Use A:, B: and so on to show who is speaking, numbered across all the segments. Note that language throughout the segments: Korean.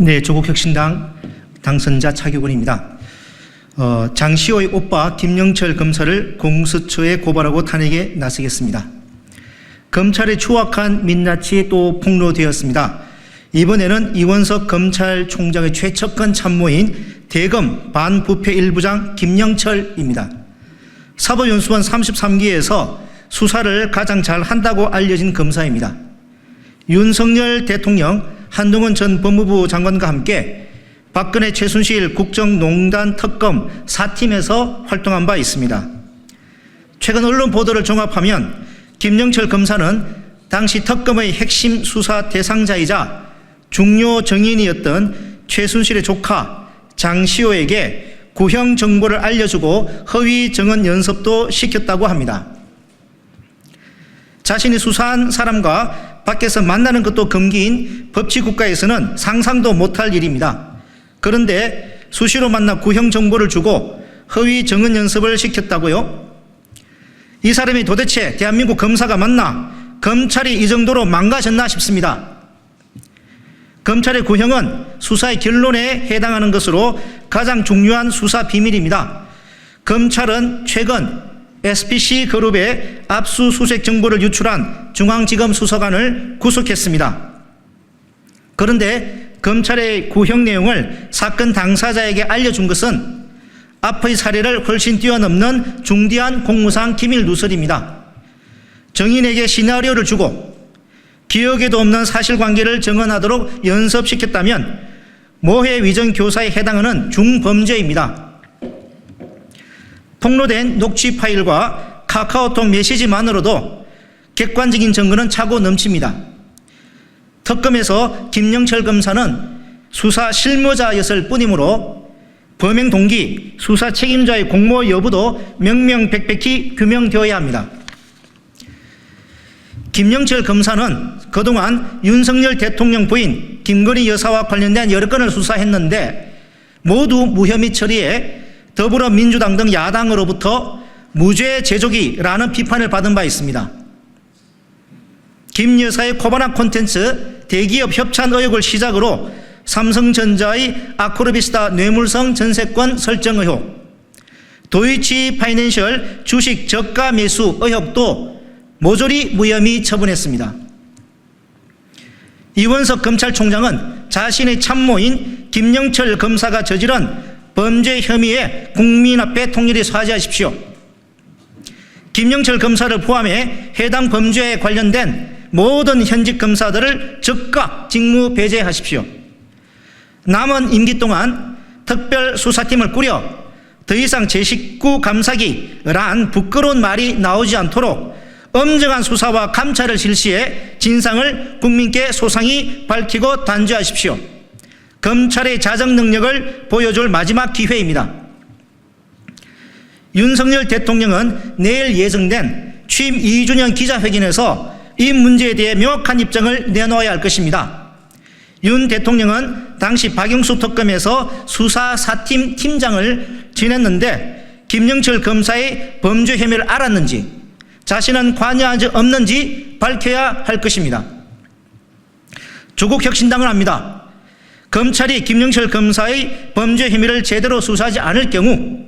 A: 네, 조국혁신당 당선자 차기근입니다. 장시호의 오빠 김영철 검사를 공수처에 고발하고 탄핵에 나서겠습니다. 검찰의 추악한 민낯이 또 폭로되었습니다. 이번에는 이원석 검찰총장의 최측근 참모인 대검 반부패 1부장 김영철입니다. 사법연수원 33기에서 수사를 가장 잘 한다고 알려진 검사입니다. 윤석열 대통령, 한동훈 전 법무부 장관과 함께 박근혜 최순실 국정농단 특검 4팀에서 활동한 바 있습니다. 최근 언론 보도를 종합하면 김영철 검사는 당시 특검의 핵심 수사 대상자이자 중요 정인이었던 최순실의 조카 장시호에게 구형 정보를 알려주고 허위 증언 연습도 시켰다고 합니다. 자신이 수사한 사람과 밖에서 만나는 것도 금기인 법치국가에서는 상상도 못할 일입니다. 그런데 수시로 만나 구형 정보를 주고 허위 증언 연습을 시켰다고요? 이 사람이 도대체 대한민국 검사가 맞나? 검찰이 이 정도로 망가졌나 싶습니다. 검찰의 구형은 수사의 결론에 해당하는 것으로 가장 중요한 수사 비밀입니다. 검찰은 최근 SPC 그룹의 압수수색 정보를 유출한 중앙지검 수사관을 구속했습니다. 그런데 검찰의 구형 내용을 사건 당사자에게 알려준 것은 앞의 사례를 훨씬 뛰어넘는 중대한 공무상 기밀 누설입니다. 정인에게 시나리오를 주고 기억에도 없는 사실관계를 증언하도록 연습시켰다면 모해 위정 교사에 해당하는 중범죄입니다. 폭로된 녹취 파일과 카카오톡 메시지만으로도 객관적인 증거는 차고 넘칩니다. 특검에서 김영철 검사는 수사 실무자였을 뿐이므로 범행 동기, 수사 책임자의 공모 여부도 명명백백히 규명되어야 합니다. 김영철 검사는 그동안 윤석열 대통령 부인 김건희 여사와 관련된 여러 건을 수사했는데 모두 무혐의 처리에 더불어민주당 등 야당으로부터 무죄 제조기라는 비판을 받은 바 있습니다. 김 여사의 코바나 콘텐츠 대기업 협찬 의혹을 시작으로 삼성전자의 아크로비스타 뇌물성 전세권 설정 의혹, 도이치 파이낸셜 주식 저가 매수 의혹도 모조리 무혐의 처분했습니다. 이원석 검찰총장은 자신의 참모인 김영철 검사가 저지른 범죄 혐의에 국민 앞에 통일히 사죄하십시오. 김영철 검사를 포함해 해당 범죄에 관련된 모든 현직 검사들을 즉각 직무 배제하십시오. 남은 임기 동안 특별수사팀을 꾸려 더 이상 제 식구 감싸기란 부끄러운 말이 나오지 않도록 엄정한 수사와 감찰을 실시해 진상을 국민께 소상히 밝히고 단죄하십시오. 검찰의 자정 능력을 보여줄 마지막 기회입니다. 윤석열 대통령은 내일 예정된 취임 2주년 기자회견에서 이 문제에 대해 명확한 입장을 내놓아야 할 것입니다. 윤 대통령은 당시 박영수 특검에서 수사 4팀 팀장을 지냈는데 김영철 검사의 범죄 혐의를 알았는지 자신은 관여한 적 없는지 밝혀야 할 것입니다. 조국혁신당은 압니다. 검찰이 김영철 검사의 범죄 혐의를 제대로 수사하지 않을 경우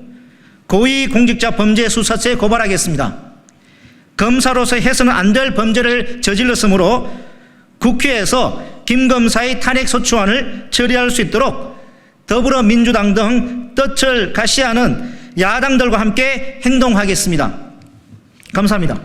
A: 고위공직자 범죄수사처에 고발하겠습니다. 검사로서 해서는 안 될 범죄를 저질렀으므로 국회에서 김 검사의 탄핵소추안을 처리할 수 있도록 더불어민주당 등 뜻을 가시하는 야당들과 함께 행동하겠습니다. 감사합니다.